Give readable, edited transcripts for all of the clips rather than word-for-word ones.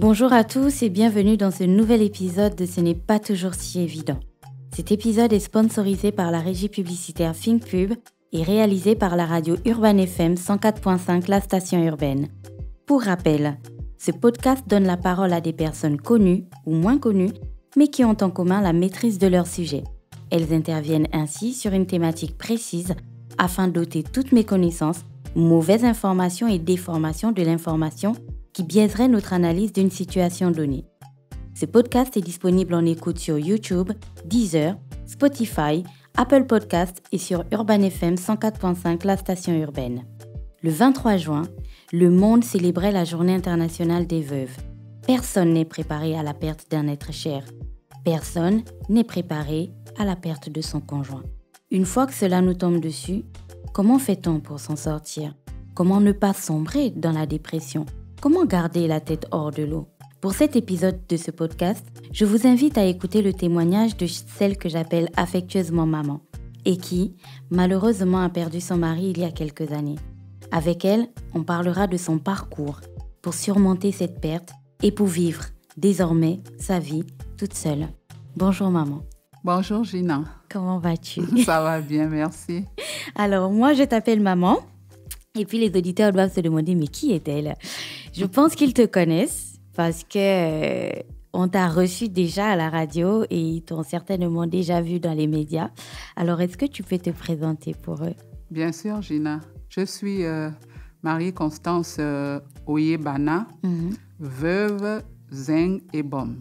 Bonjour à tous et bienvenue dans ce nouvel épisode de Ce n'est pas toujours si évident. Cet épisode est sponsorisé par la régie publicitaire ThinkPub et réalisé par la radio Urban FM 104.5, la station urbaine. Pour rappel, ce podcast donne la parole à des personnes connues ou moins connues, mais qui ont en commun la maîtrise de leur sujet. Elles interviennent ainsi sur une thématique précise afin d'ôter toutes méconnaissances, mauvaises informations et déformations de l'information qui biaiserait notre analyse d'une situation donnée. Ce podcast est disponible en écoute sur YouTube, Deezer, Spotify, Apple Podcasts et sur Urban FM 104.5, la station urbaine. Le 23 juin, le monde célébrait la Journée internationale des veuves. Personne n'est préparé à la perte d'un être cher. Personne n'est préparé à la perte de son conjoint. Une fois que cela nous tombe dessus, comment fait-on pour s'en sortir? Comment ne pas sombrer dans la dépression? Comment garder la tête hors de l'eau? Pour cet épisode de ce podcast, je vous invite à écouter le témoignage de celle que j'appelle affectueusement maman et qui, malheureusement, a perdu son mari il y a quelques années. Avec elle, on parlera de son parcours pour surmonter cette perte et pour vivre désormais sa vie toute seule. Bonjour maman. Bonjour Gina. Comment vas-tu? Ça va bien, merci. Alors moi, je t'appelle maman et puis les auditeurs doivent se demander mais qui est-elle? Je pense qu'ils te connaissent parce que on t'a reçu déjà à la radio et ils t'ont certainement déjà vu dans les médias. Alors, est-ce que tu peux te présenter pour eux? Bien sûr, Gina. Je suis Marie-Constance Oyebana, veuve Zeng Ebom.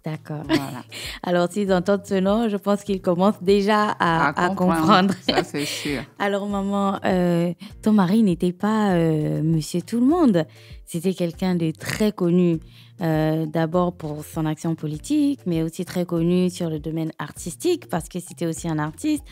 D'accord. Voilà. Alors, s'ils entendent ce nom, je pense qu'ils commencent déjà à comprendre. Ça, c'est sûr. Alors, maman, ton mari n'était pas monsieur tout le monde. C'était quelqu'un de très connu, d'abord pour son action politique, mais aussi très connu sur le domaine artistique, parce que c'était aussi un artiste,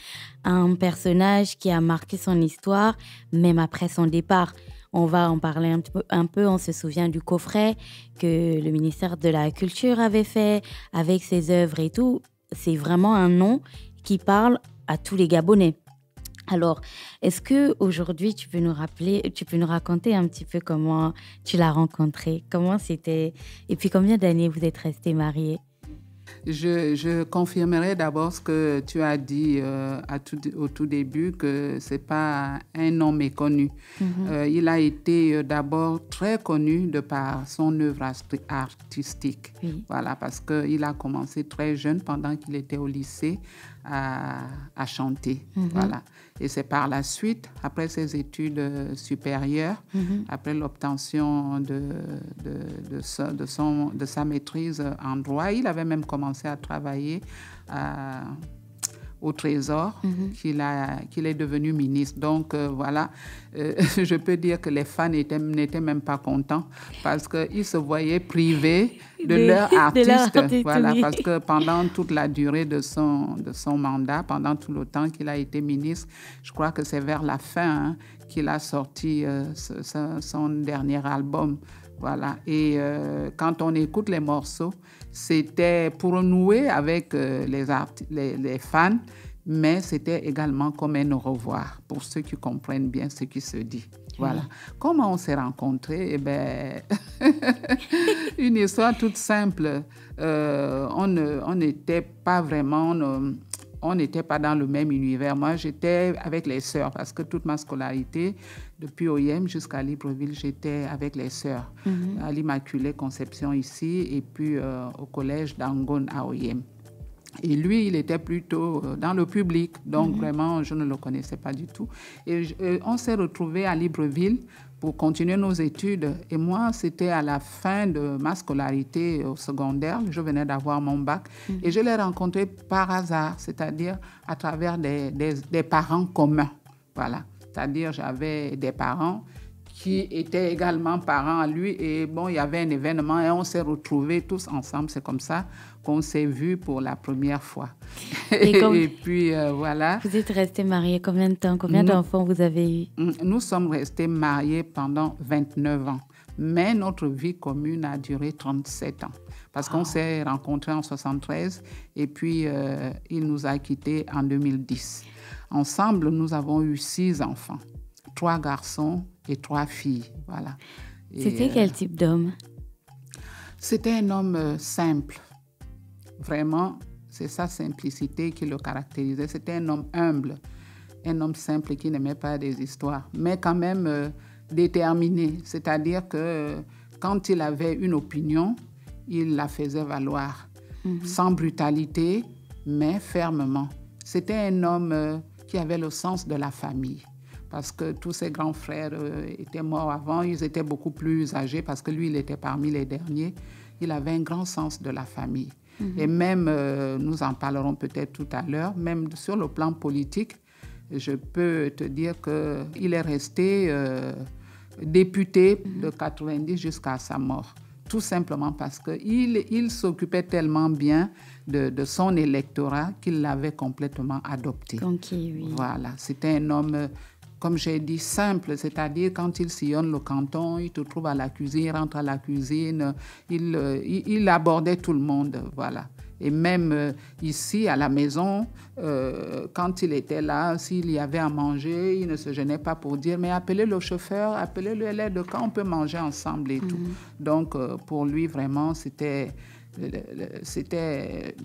un personnage qui a marqué son histoire, même après son départ. On va en parler un peu. On se souvient du coffret que le ministère de la Culture avait fait avec ses œuvres et tout. C'est vraiment un nom qui parle à tous les Gabonais. Alors, est-ce qu'aujourd'hui, tu peux nous raconter un petit peu comment tu l'as rencontré, comment c'était, et puis combien d'années vous êtes restés mariés? Je confirmerai d'abord ce que tu as dit au tout début, que ce n'est pas un nom méconnu. Il a été d'abord très connu de par son œuvre artistique. Oui. Voilà, parce qu'il a commencé très jeune, pendant qu'il était au lycée, à chanter. Voilà. Et c'est par la suite, après ses études supérieures, après l'obtention de sa maîtrise en droit, il avait même commencé à travailler au Trésor, qu'il est devenu ministre. Donc, voilà, je peux dire que les fans n'étaient même pas contents parce qu'ils se voyaient privés de leur artiste. Voilà, oui. Parce que pendant toute la durée de son mandat, pendant tout le temps qu'il a été ministre, je crois que c'est vers la fin qu'il a sorti son dernier album. Voilà. Et quand on écoute les morceaux, c'était pour nouer avec les fans, mais c'était également comme un au revoir pour ceux qui comprennent bien ce qui se dit. Voilà. Comment on s'est rencontrés? Eh bien, une histoire toute simple. On n'était pas vraiment... on n'était pas dans le même univers. Moi, j'étais avec les sœurs parce que toute ma scolarité, depuis OIM jusqu'à Libreville, j'étais avec les sœurs. À l'Immaculée Conception ici et puis au collège d'Angon à OIM. Et lui, il était plutôt dans le public, donc vraiment, je ne le connaissais pas du tout. Et on s'est retrouvés à Libreville pour continuer nos études. Et moi, c'était à la fin de ma scolarité au secondaire. Je venais d'avoir mon bac. Et je l'ai rencontré par hasard, c'est-à-dire à travers des parents communs. Voilà. C'est-à-dire, j'avais des parents qui étaient également parents à lui. Et bon, il y avait un événement et on s'est retrouvés tous ensemble. C'est comme ça qu'on s'est vus pour la première fois. Et puis, voilà. Vous êtes restés mariés combien de temps? Combien d'enfants vous avez eu? Nous sommes restés mariés pendant 29 ans. Mais notre vie commune a duré 37 ans. Parce qu'on s'est rencontrés en 1973 et puis il nous a quittés en 2010. Ensemble, nous avons eu 6 enfants. 3 garçons et 3 filles. Voilà. C'était quel type d'homme? C'était un homme simple. Vraiment, c'est sa simplicité qui le caractérisait. C'était un homme humble, un homme simple qui n'aimait pas des histoires, mais quand même déterminé. C'est-à-dire que quand il avait une opinion, il la faisait valoir, sans brutalité, mais fermement. C'était un homme qui avait le sens de la famille, parce que tous ses grands frères étaient morts avant. Ils étaient beaucoup plus âgés parce que lui, il était parmi les derniers. Il avait un grand sens de la famille. Et même, nous en parlerons peut-être tout à l'heure, même sur le plan politique, je peux te dire qu'il est resté député de 90 jusqu'à sa mort. Tout simplement parce qu'il s'occupait tellement bien de son électorat qu'il l'avait complètement adopté. Conquis, oui. Voilà, c'était un homme, comme j'ai dit, simple, c'est-à-dire quand il sillonne le canton, il te trouve à la cuisine, il rentre à la cuisine, il abordait tout le monde, voilà. Et même ici, à la maison, quand il était là, s'il y avait à manger, il ne se gênait pas pour dire « mais appelez le chauffeur, appelez-le, elle est de quand on peut manger ensemble et tout ». Donc, pour lui, vraiment, c'était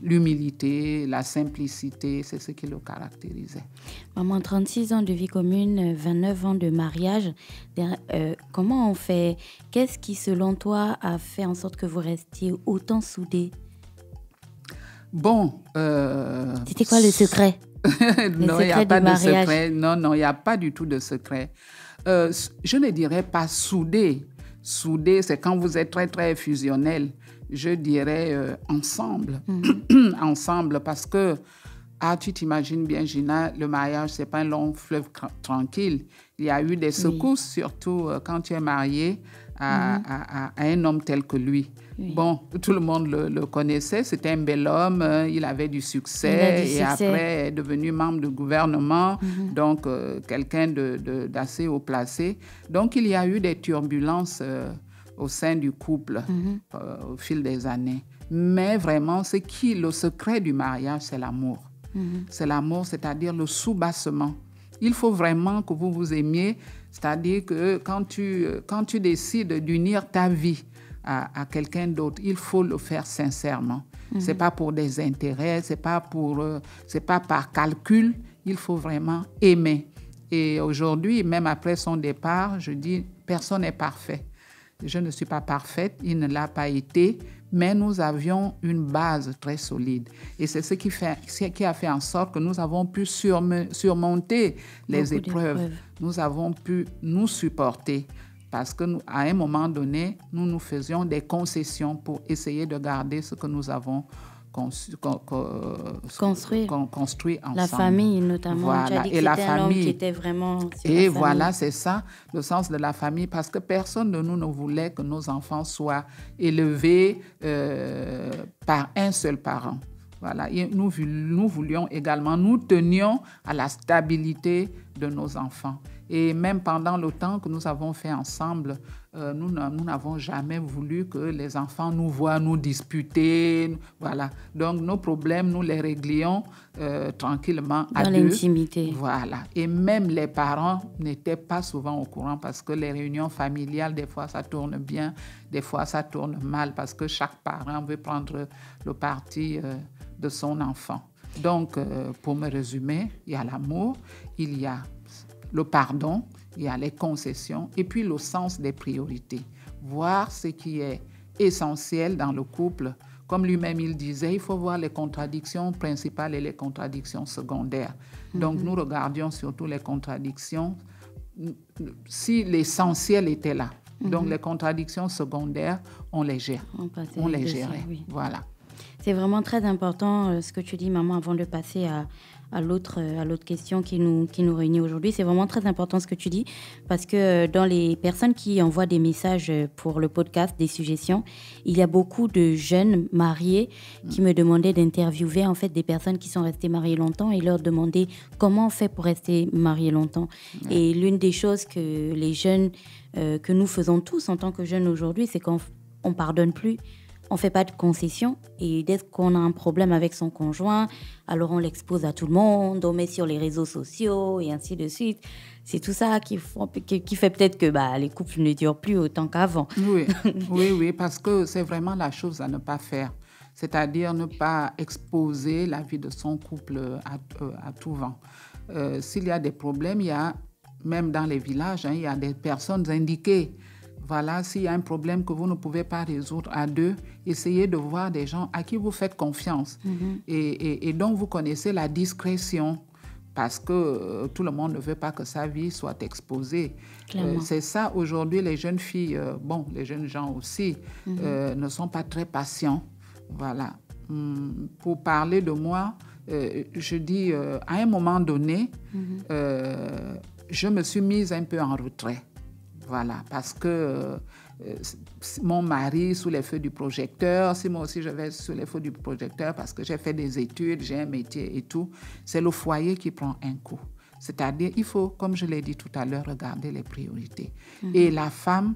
l'humilité, la simplicité, c'est ce qui le caractérisait. Maman, 36 ans de vie commune, 29 ans de mariage. Comment on fait? Qu'est-ce qui, selon toi, a fait en sorte que vous restiez autant soudés? Bon. C'était quoi le secret? Non, il n'y a pas de secret. Non, il n'y a pas du tout de secret. Je ne dirais pas soudés. Soudés, c'est quand vous êtes très, très fusionnel. Je dirais ensemble. Ensemble, parce que, tu t'imagines bien, Gina, le mariage, ce n'est pas un long fleuve tranquille. Il y a eu des secousses, surtout quand tu es marié à un homme tel que lui. Oui. Bon, tout le monde le connaissait, c'était un bel homme, il avait du succès et après est devenu membre du gouvernement, donc quelqu'un d'assez haut placé. Donc il y a eu des turbulences au sein du couple au fil des années. Mais vraiment, le secret du mariage, c'est l'amour. C'est l'amour, c'est-à-dire le soubassement. Il faut vraiment que vous vous aimiez, c'est-à-dire que quand tu décides d'unir ta vie à quelqu'un d'autre, il faut le faire sincèrement. C'est pas pour des intérêts, c'est pas par calcul, il faut vraiment aimer. Et aujourd'hui, même après son départ, je dis, personne n'est parfait. Je ne suis pas parfaite, il ne l'a pas été, mais nous avions une base très solide. Et c'est ce qui a fait en sorte que nous avons pu surmonter les épreuves. Nous avons pu nous supporter parce qu'à un moment donné, nous faisions des concessions pour essayer de garder ce que nous avons construit ensemble. La famille, notamment. Voilà. Tu as dit que c'était un homme qui était vraiment... Et voilà, c'est ça, le sens de la famille, parce que personne de nous ne voulait que nos enfants soient élevés par un seul parent. Voilà. Et nous voulions également, nous tenions à la stabilité de nos enfants. Et même pendant le temps que nous avons fait ensemble, nous n'avons jamais voulu que les enfants nous voient nous disputer. Voilà. Donc, nos problèmes, nous les réglions tranquillement à deux. Dans l'intimité. Voilà. Et même les parents n'étaient pas souvent au courant parce que les réunions familiales, des fois, ça tourne bien, des fois, ça tourne mal parce que chaque parent veut prendre le parti de son enfant. Donc, pour me résumer, il y a l'amour, il y a le pardon, il y a les concessions et puis le sens des priorités. Voir ce qui est essentiel dans le couple. Comme lui-même il disait, il faut voir les contradictions principales et les contradictions secondaires. Donc nous regardions surtout les contradictions si l'essentiel était là. Donc les contradictions secondaires, on les gère. On les gérait. Oui. Voilà. C'est vraiment très important ce que tu dis, maman, avant de passer à l'autre question qui nous réunit aujourd'hui. C'est vraiment très important ce que tu dis parce que dans les personnes qui envoient des messages pour le podcast, des suggestions, il y a beaucoup de jeunes mariés qui me demandaient d'interviewer en fait des personnes qui sont restées mariées longtemps et leur demander comment on fait pour rester marié longtemps. Et l'une des choses que les jeunes, que nous faisons tous en tant que jeunes aujourd'hui, c'est qu'on pardonne plus. on ne fait pas de concessions. Et dès qu'on a un problème avec son conjoint, alors on l'expose à tout le monde, on met sur les réseaux sociaux et ainsi de suite. C'est tout ça qui fait peut-être que les couples ne durent plus autant qu'avant. Oui, parce que c'est vraiment la chose à ne pas faire. C'est-à-dire ne pas exposer la vie de son couple à tout vent. S'il y a des problèmes, il y a, même dans les villages, il y a des personnes indiquées. Voilà, s'il y a un problème que vous ne pouvez pas résoudre à deux, essayez de voir des gens à qui vous faites confiance et dont vous connaissez la discrétion, parce que tout le monde ne veut pas que sa vie soit exposée. C'est ça, aujourd'hui, les jeunes filles, les jeunes gens aussi, ne sont pas très patients. Voilà. Pour parler de moi, je dis, à un moment donné, je me suis mise un peu en retrait. Voilà, parce que mon mari sous les feux du projecteur, si moi aussi je vais sous les feux du projecteur parce que j'ai fait des études, j'ai un métier et tout, c'est le foyer qui prend un coup. C'est-à-dire, il faut, comme je l'ai dit tout à l'heure, regarder les priorités. Et la femme,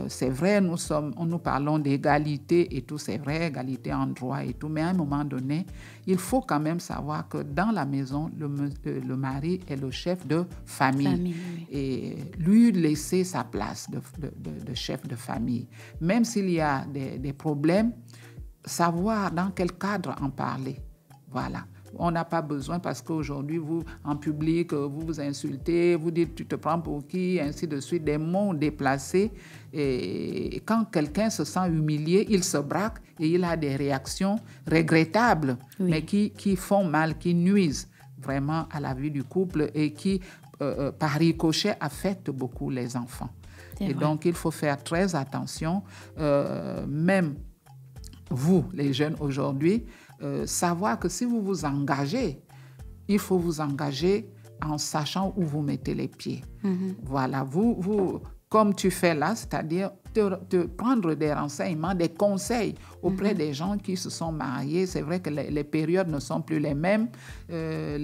c'est vrai, nous parlons d'égalité et tout, c'est vrai, égalité en droit et tout, mais à un moment donné, il faut quand même savoir que dans la maison, le mari est le chef de famille. Et lui laisser sa place de chef de famille. Même s'il y a des problèmes, savoir dans quel cadre en parler. Voilà. On n'a pas besoin parce qu'aujourd'hui, vous, en public, vous vous insultez, vous dites « tu te prends pour qui ?» ainsi de suite, des mots déplacés. Et quand quelqu'un se sent humilié, il se braque et il a des réactions regrettables, mais qui font mal, qui nuisent vraiment à la vie du couple et qui, par ricochet, affectent beaucoup les enfants. Et donc, il faut faire très attention, même vous, les jeunes aujourd'hui, savoir que si vous vous engagez, il faut vous engager en sachant où vous mettez les pieds. Voilà, vous, comme tu fais là, c'est-à-dire te prendre des renseignements, des conseils auprès des gens qui se sont mariés. C'est vrai que les périodes ne sont plus les mêmes, les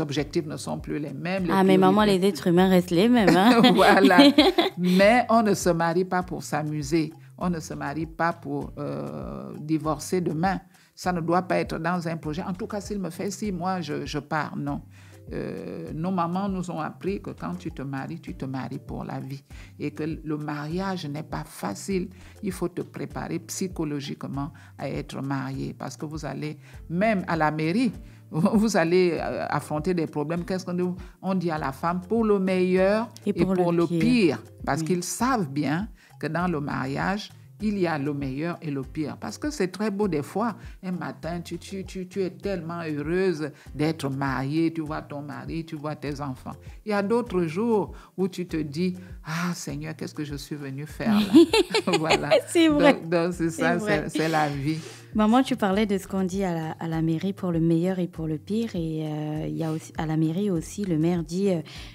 objectifs ne sont plus les mêmes. Mais maman, les êtres humains restent les mêmes. Hein? Voilà, mais on ne se marie pas pour s'amuser. On ne se marie pas pour divorcer demain. Ça ne doit pas être dans un projet. En tout cas, s'il me fait 6 mois, je pars. Non. Nos mamans nous ont appris que quand tu te maries pour la vie. Et que le mariage n'est pas facile. Il faut te préparer psychologiquement à être marié. Parce que vous allez, même à la mairie, vous allez affronter des problèmes. Qu'est-ce qu'on dit? On dit à la femme, pour le meilleur et pour le pire. Parce qu'ils savent bien que dans le mariage, il y a le meilleur et le pire. Parce que c'est très beau des fois. Un matin, tu es tellement heureuse d'être mariée. Tu vois ton mari, tu vois tes enfants. Il y a d'autres jours où tu te dis, « Ah Seigneur, qu'est-ce que je suis venue faire là? » Voilà. C'est vrai. Donc c'est ça, c'est la vie. Maman, tu parlais de ce qu'on dit à la mairie pour le meilleur et pour le pire. Et il y a aussi, à la mairie aussi, le maire dit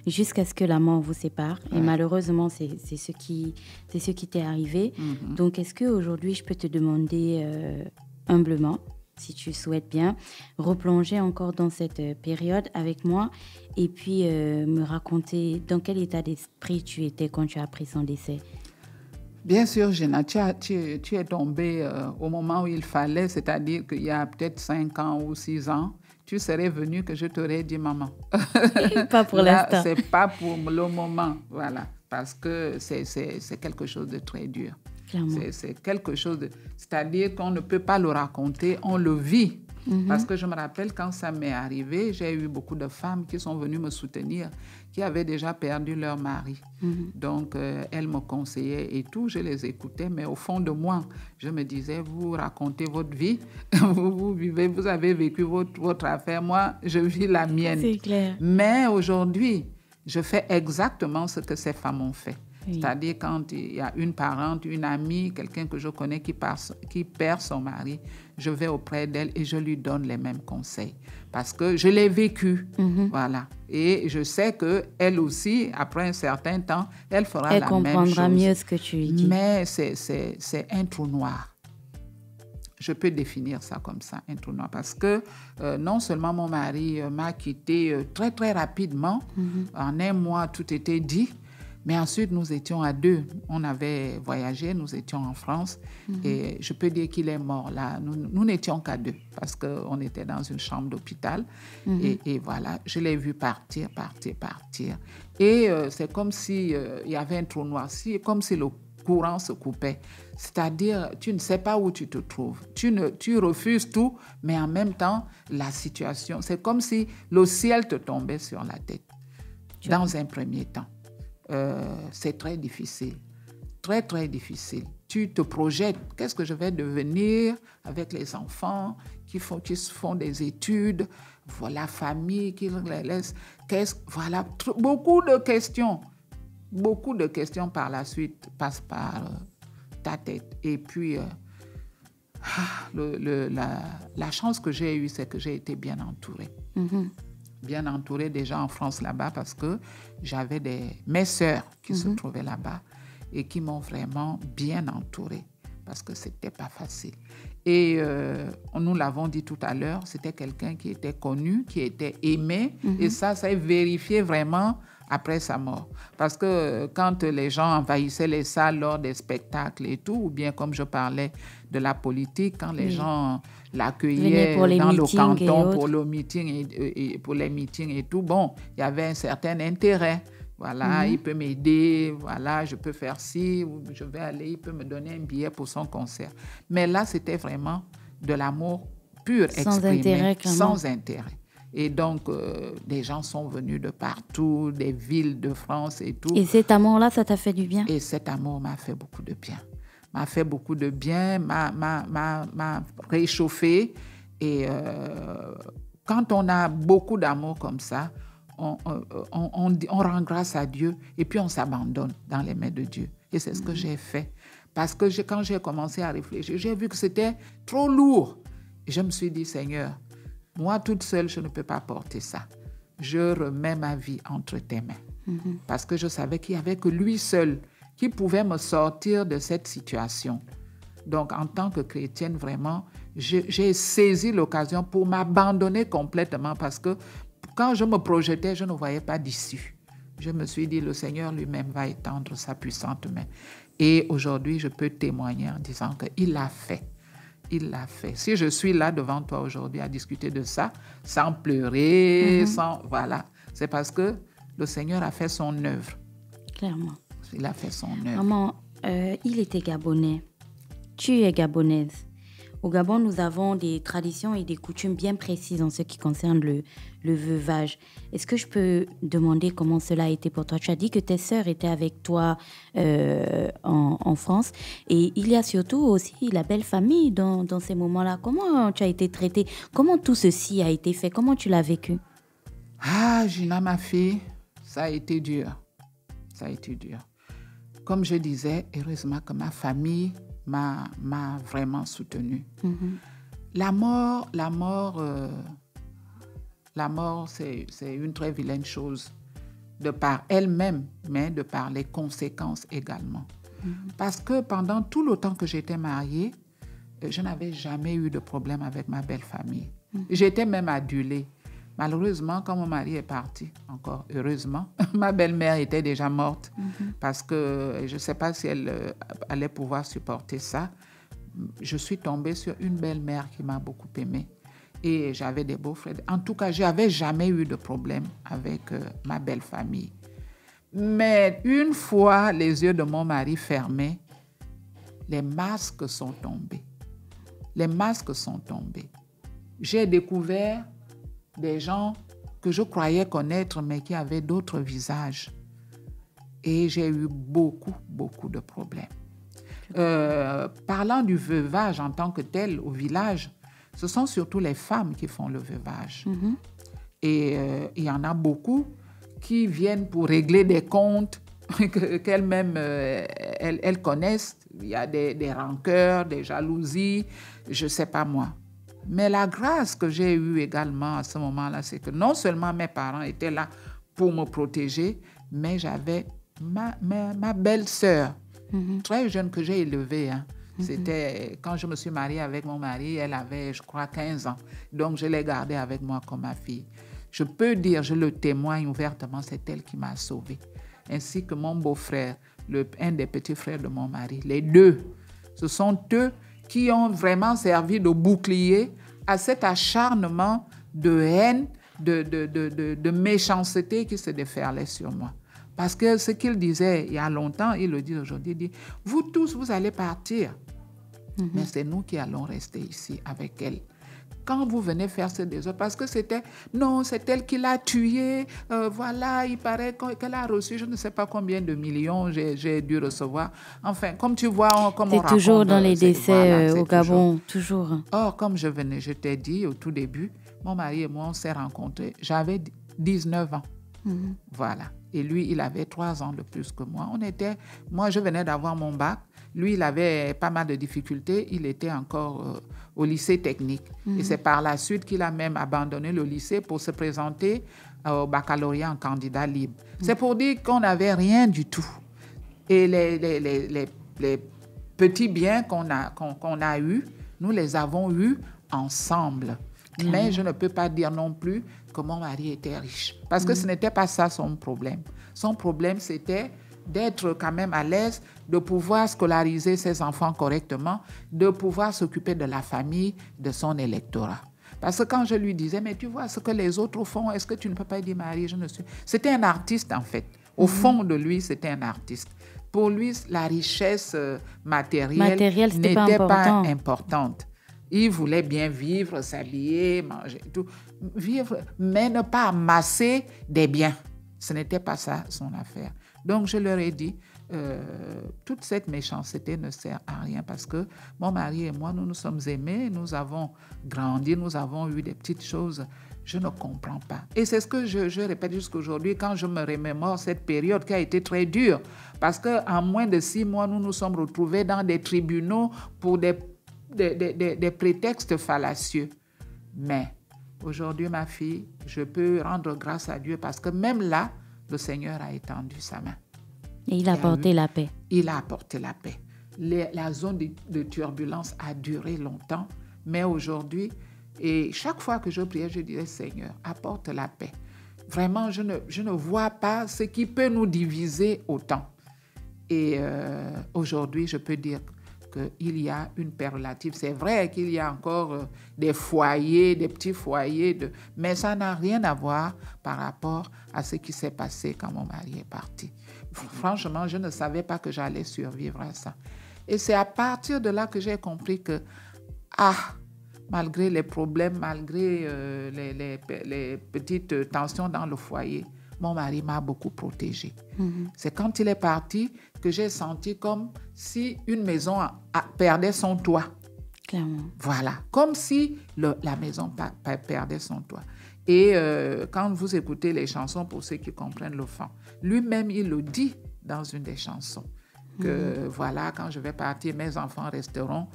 jusqu'à ce que la mort vous sépare. Et malheureusement, c'est ce qui t'est arrivé. Donc, est-ce qu'aujourd'hui, je peux te demander humblement, si tu souhaites bien, replonger encore dans cette période avec moi et puis me raconter dans quel état d'esprit tu étais quand tu as appris son décès? Bien sûr, Géna, tu es tombée au moment où il fallait, c'est-à-dire qu'il y a peut-être 5 ans ou 6 ans, tu serais venue que je t'aurais dit maman. Pas pour l'instant. C'est pas pour le moment, voilà, parce que c'est quelque chose de très dur. C'est quelque chose de... C'est-à-dire qu'on ne peut pas le raconter, on le vit. Parce que je me rappelle quand ça m'est arrivé, j'ai eu beaucoup de femmes qui sont venues me soutenir, qui avaient déjà perdu leur mari. Donc, elles me conseillaient et tout, je les écoutais, mais au fond de moi, je me disais, vous racontez votre vie, vous avez vécu votre affaire, moi, je vis la mienne. C'est clair. Mais aujourd'hui, je fais exactement ce que ces femmes ont fait. C'est-à-dire quand il y a une parente, une amie, quelqu'un que je connais qui perd son mari, je vais auprès d'elle et je lui donne les mêmes conseils. Parce que je l'ai vécu, voilà. Et je sais qu'elle aussi, après un certain temps, elle fera la même chose. Elle comprendra mieux ce que tu lui dis. Mais c'est un trou noir. Je peux définir ça comme ça, un trou noir. Parce que non seulement mon mari m'a quitté très, très rapidement, en un mois, tout était dit. Mais ensuite, nous étions à 2. On avait voyagé, nous étions en France. Et je peux dire qu'il est mort là. Nous n'étions qu'à 2 parce qu'on était dans une chambre d'hôpital. Et voilà, je l'ai vu partir. Et c'est comme s'il y avait un trou noir, comme si le courant se coupait. C'est-à-dire, tu ne sais pas où tu te trouves. Tu refuses tout, mais en même temps, la situation, c'est comme si le ciel te tombait sur la tête. Dans un premier temps. C'est très difficile. Très, très difficile. Tu te projettes. Qu'est-ce que je vais devenir avec les enfants qui font des études? Voilà, la famille qui les laisse. Voilà, beaucoup de questions. Beaucoup de questions par la suite passent par ta tête. Et puis, la chance que j'ai eue, c'est que j'ai été bien entourée. Bien entourée déjà en France là-bas parce que j'avais mes sœurs qui se trouvaient là-bas et qui m'ont vraiment bien entourée parce que c'était pas facile. Et nous l'avons dit tout à l'heure, c'était quelqu'un qui était connu, qui était aimé et ça est vérifié vraiment après sa mort. Parce que quand les gens envahissaient les salles lors des spectacles et tout, ou bien comme je parlais de la politique, quand les gens l'accueillaient dans le canton pour le meeting et pour les meetings et tout, bon, il y avait un certain intérêt. Voilà, il peut m'aider, voilà, je peux faire ci, ou je vais aller, il peut me donner un billet pour son concert. Mais là, c'était vraiment de l'amour pur exprimé, sans intérêt. Et donc, des gens sont venus de partout, des villes de France et tout. Et cet amour-là, ça t'a fait du bien? Et cet amour m'a fait beaucoup de bien. M'a fait beaucoup de bien, m'a réchauffé. Et quand on a beaucoup d'amour comme ça, on rend grâce à Dieu et puis on s'abandonne dans les mains de Dieu. Et c'est ce que j'ai fait. Parce que quand j'ai commencé à réfléchir, j'ai vu que c'était trop lourd. Et je me suis dit, Seigneur, moi, toute seule, je ne peux pas porter ça. Je remets ma vie entre tes mains. Parce que je savais qu'il n'y avait que lui seul qui pouvait me sortir de cette situation. Donc, en tant que chrétienne, vraiment, j'ai saisi l'occasion pour m'abandonner complètement parce que quand je me projetais, je ne voyais pas d'issue. Je me suis dit, le Seigneur lui-même va étendre sa puissante main. Et aujourd'hui, je peux témoigner en disant qu'il l'a fait. Il l'a fait. Si je suis là devant toi aujourd'hui à discuter de ça, sans pleurer, voilà, c'est parce que le Seigneur a fait son œuvre. Clairement. Il a fait son œuvre. Maman, il était gabonais. Tu es gabonaise. Au Gabon, nous avons des traditions et des coutumes bien précises en ce qui concerne le veuvage. Est-ce que je peux demander comment cela a été pour toi? Tu as dit que tes sœurs étaient avec toi en France. Et il y a surtout aussi la belle famille dans ces moments-là. Comment tu as été traitée? Comment tout ceci a été fait? Comment tu l'as vécu? Ah, Gina, ma fille, ça a été dur. Ça a été dur. Comme je disais, heureusement que ma famille m'a vraiment soutenue. La mort, c'est une très vilaine chose de par elle-même, mais de par les conséquences également. Parce que pendant tout le temps que j'étais mariée, je n'avais jamais eu de problème avec ma belle famille. J'étais même adulée. Malheureusement, quand mon mari est parti, encore heureusement, ma belle-mère était déjà morte parce que je ne sais pas si elle allait pouvoir supporter ça. Je suis tombée sur une belle-mère qui m'a beaucoup aimée et j'avais des beaux-frères. En tout cas, je n'avais jamais eu de problème avec ma belle famille. Mais une fois les yeux de mon mari fermés, les masques sont tombés. Les masques sont tombés. J'ai découvert des gens que je croyais connaître, mais qui avaient d'autres visages. Et j'ai eu beaucoup de problèmes. Parlant du veuvage en tant que tel au village, ce sont surtout les femmes qui font le veuvage. Et il y en a beaucoup qui viennent pour régler des comptes qu'elles-mêmes elles connaissent. Il y a des rancœurs, des jalousies, je ne sais pas moi. Mais la grâce que j'ai eue également à ce moment-là, c'est que non seulement mes parents étaient là pour me protéger, mais j'avais ma belle-sœur, très jeune, que j'ai élevée. C'était quand je me suis mariée avec mon mari, elle avait, je crois, 15 ans. Donc, je l'ai gardée avec moi comme ma fille. Je peux dire, je le témoigne ouvertement, c'est elle qui m'a sauvée. ainsi que mon beau-frère, un des petits frères de mon mari. Les deux, ce sont eux qui ont vraiment servi de bouclier à cet acharnement de haine, de méchanceté qui se déferlait sur moi. Parce que ce qu'il disait il y a longtemps, il le dit aujourd'hui, il dit, vous tous, vous allez partir, mais c'est nous qui allons rester ici avec elle. Quand vous venez faire ce désordre, parce que non, c'est elle qui l'a tué, voilà, il paraît qu'elle a reçu, je ne sais pas combien de millions j'ai dû recevoir. Enfin, comme tu vois, comme on raconte... C'est toujours dans les décès au Gabon, toujours. Or, comme je t'ai dit au tout début, mon mari et moi, on s'est rencontrés, j'avais 19 ans. Voilà. Et lui, il avait 3 ans de plus que moi. Moi, je venais d'avoir mon bac. Lui, il avait pas mal de difficultés. Il était encore au lycée technique. Et c'est par la suite qu'il a même abandonné le lycée pour se présenter au baccalauréat en candidat libre. C'est pour dire qu'on n'avait rien du tout. Et les petits biens qu'on a eus, nous les avons eus ensemble. Mais je ne peux pas dire non plus que mon mari était riche. Parce que ce n'était pas ça son problème. Son problème, c'était d'être quand même à l'aise, de pouvoir scolariser ses enfants correctement, de pouvoir s'occuper de la famille, de son électorat. Parce que quand je lui disais, mais tu vois ce que les autres font, est-ce que tu ne peux pas dire, Marie, je ne suis... C'était un artiste, en fait. Au fond de lui, c'était un artiste. Pour lui, la richesse matérielle n'était pas importante. Il voulait bien vivre, s'habiller, manger, tout. Vivre, mais ne pas amasser des biens. Ce n'était pas ça son affaire. Donc, je leur ai dit, toute cette méchanceté ne sert à rien parce que mon mari et moi, nous nous sommes aimés, nous avons grandi, nous avons eu des petites choses. Je ne comprends pas. Et c'est ce que je répète jusqu'aujourd'hui quand je me remémore cette période qui a été très dure. Parce qu'en moins de 6 mois, nous nous sommes retrouvés dans des tribunaux pour des prétextes fallacieux. Mais aujourd'hui, ma fille, je peux rendre grâce à Dieu parce que même là, le Seigneur a étendu sa main. Et il a apporté la paix. Il a apporté la paix. La zone de turbulence a duré longtemps, mais aujourd'hui, et chaque fois que je priais, je disais, Seigneur, apporte la paix. Vraiment, je ne vois pas ce qui peut nous diviser autant. Et aujourd'hui, je peux dire qu'il y a une paix relative. C'est vrai qu'il y a encore des foyers, des petits foyers, mais ça n'a rien à voir par rapport à ce qui s'est passé quand mon mari est parti. Franchement, je ne savais pas que j'allais survivre à ça. Et c'est à partir de là que j'ai compris que, malgré les problèmes, malgré les petites tensions dans le foyer, mon mari m'a beaucoup protégée. C'est quand il est parti que j'ai senti comme si une maison perdait son toit. Clairement. Voilà, comme si la maison perdait son toit. Et quand vous écoutez les chansons, pour ceux qui comprennent le fond, lui-même, il le dit dans une des chansons, que voilà, quand je vais partir, mes enfants resteront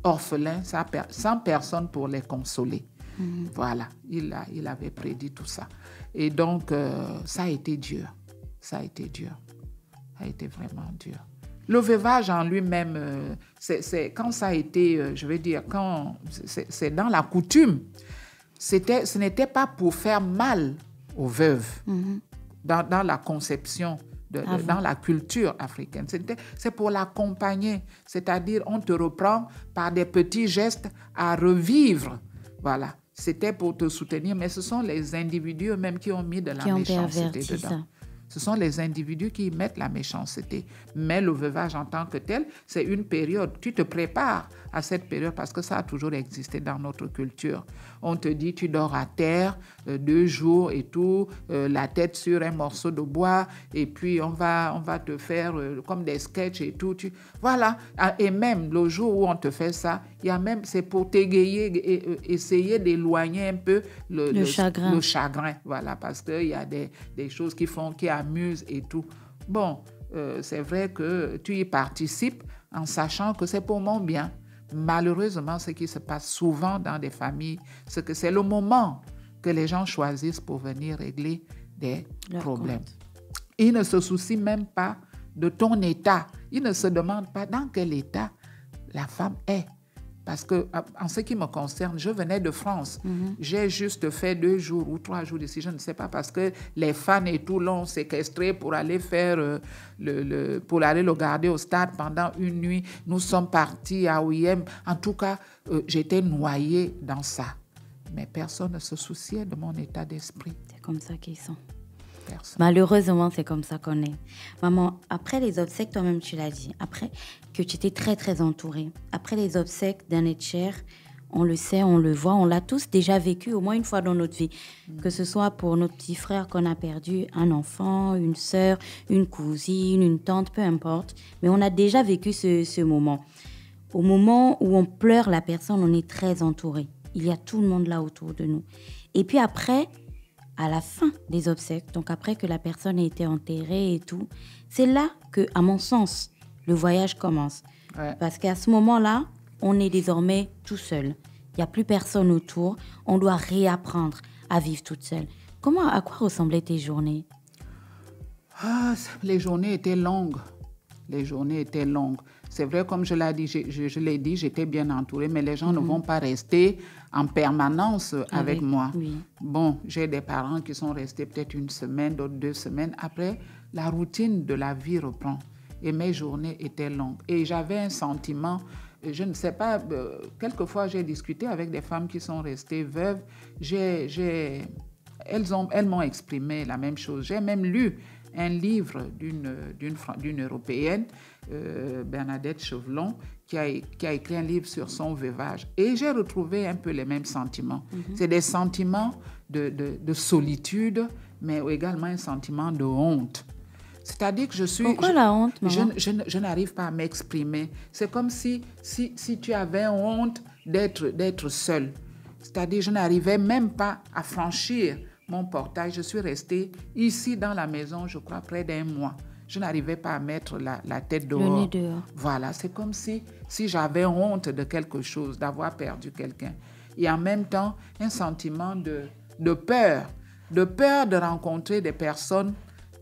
orphelins, sans personne pour les consoler. Voilà, il avait prédit tout ça. Et donc, ça a été dur. Ça a été dur. Ça a été vraiment dur. Le veuvage en lui-même, c'est quand ça a été, je veux dire, quand c'est dans la coutume, ce n'était pas pour faire mal aux veuves dans la conception, dans la culture africaine. C'est pour l'accompagner. C'est-à-dire, on te reprend par des petits gestes à revivre. Voilà. C'était pour te soutenir, mais ce sont les individus eux-mêmes qui ont mis de la méchanceté dedans. Ça. Ce sont les individus qui mettent la méchanceté. Mais le veuvage en tant que tel, c'est une période. Tu te prépares à cette période parce que ça a toujours existé dans notre culture. On te dit, tu dors à terre 2 jours et tout, la tête sur un morceau de bois, et puis on va te faire comme des sketchs et tout. Voilà. Et même le jour où on te fait ça, c'est pour t'égayer et essayer d'éloigner un peu le chagrin. Voilà, parce qu'il y a des choses qui amusent et tout. Bon, c'est vrai que tu y participes en sachant que c'est pour mon bien. Malheureusement, ce qui se passe souvent dans des familles, c'est que c'est le moment que les gens choisissent pour venir régler des problèmes. Ils ne se soucient même pas de ton état. Ils ne se demandent pas dans quel état la femme est. Parce que, en ce qui me concerne, je venais de France. J'ai juste fait 2 jours ou 3 jours ici, je ne sais pas, parce que les fans et tout l'ont séquestré pour aller faire pour aller le garder au stade pendant une nuit. Nous sommes partis à OIM. En tout cas, j'étais noyée dans ça. Mais personne ne se souciait de mon état d'esprit. C'est comme ça qu'ils sont. Personne. Malheureusement, c'est comme ça qu'on est. Maman, après les obsèques, toi-même, tu l'as dit, après que tu étais très, très entourée, après les obsèques d'un être cher, on le sait, on le voit, on l'a tous déjà vécu au moins une fois dans notre vie. Que ce soit pour notre petit frère qu'on a perdu, un enfant, une sœur, une cousine, une tante, peu importe. Mais on a déjà vécu ce moment. Au moment où on pleure la personne, on est très entouré. Il y a tout le monde là autour de nous. Et puis après, à la fin des obsèques, donc après que la personne ait été enterrée et tout, c'est là que, à mon sens, le voyage commence. Ouais. Parce qu'à ce moment-là, on est désormais tout seul. Il n'y a plus personne autour. On doit réapprendre à vivre toute seule. À quoi ressemblaient tes journées? Les journées étaient longues. Les journées étaient longues. C'est vrai, comme je l'ai dit, j'étais bien entourée, mais les gens ne vont pas rester en permanence avec moi. Oui. Bon, j'ai des parents qui sont restés peut-être 1 semaine, d'autres 2 semaines. Après, la routine de la vie reprend. Et mes journées étaient longues. Et j'avais un sentiment, je ne sais pas, quelquefois j'ai discuté avec des femmes qui sont restées veuves. Elles m'ont exprimé la même chose. J'ai même lu un livre d'une Européenne, Bernadette Chevlon, qui a écrit un livre sur son veuvage. Et j'ai retrouvé un peu les mêmes sentiments. C'est des sentiments de solitude, mais également un sentiment de honte. C'est-à-dire que je suis... Pourquoi la honte, maman? Je n'arrive pas à m'exprimer. C'est comme si tu avais honte d'être seule. C'est-à-dire que je n'arrivais même pas à franchir mon portail. Je suis restée ici dans la maison, je crois, près d'1 mois. Je n'arrivais pas à mettre la tête dehors. Le nez dehors. Voilà, c'est comme si j'avais honte de quelque chose, d'avoir perdu quelqu'un. Et en même temps, un sentiment de peur de rencontrer des personnes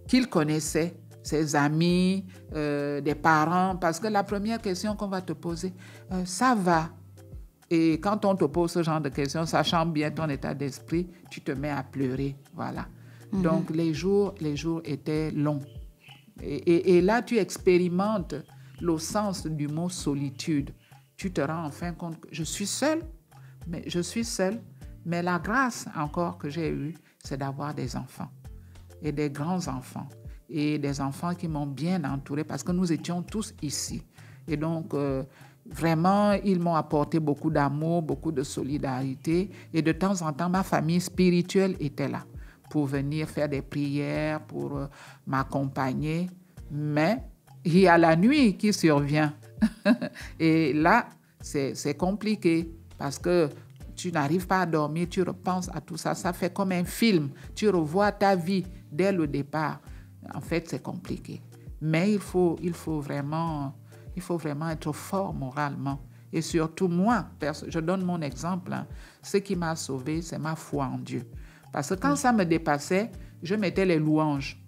qu'il connaissait, ses amis, des parents, parce que la première question qu'on va te poser, ça va? Et quand on te pose ce genre de questions, sachant bien ton état d'esprit, tu te mets à pleurer, voilà. Donc les jours étaient longs. Et là, tu expérimentes le sens du mot solitude. Tu te rends enfin compte que je suis seule, mais la grâce encore que j'ai eue, c'est d'avoir des enfants et des grands-enfants et des enfants qui m'ont bien entourée parce que nous étions tous ici. Et donc, vraiment, ils m'ont apporté beaucoup d'amour, beaucoup de solidarité. Et de temps en temps, ma famille spirituelle était là pour venir faire des prières, pour m'accompagner. Mais il y a la nuit qui survient. Et là, c'est compliqué parce que tu n'arrives pas à dormir, tu repenses à tout ça. Ça fait comme un film. Tu revois ta vie dès le départ. En fait, c'est compliqué. Mais il faut vraiment être fort moralement. Et surtout, moi, je donne mon exemple. Ce qui m'a sauvé, c'est ma foi en Dieu. Parce que quand ça me dépassait, je mettais les louanges.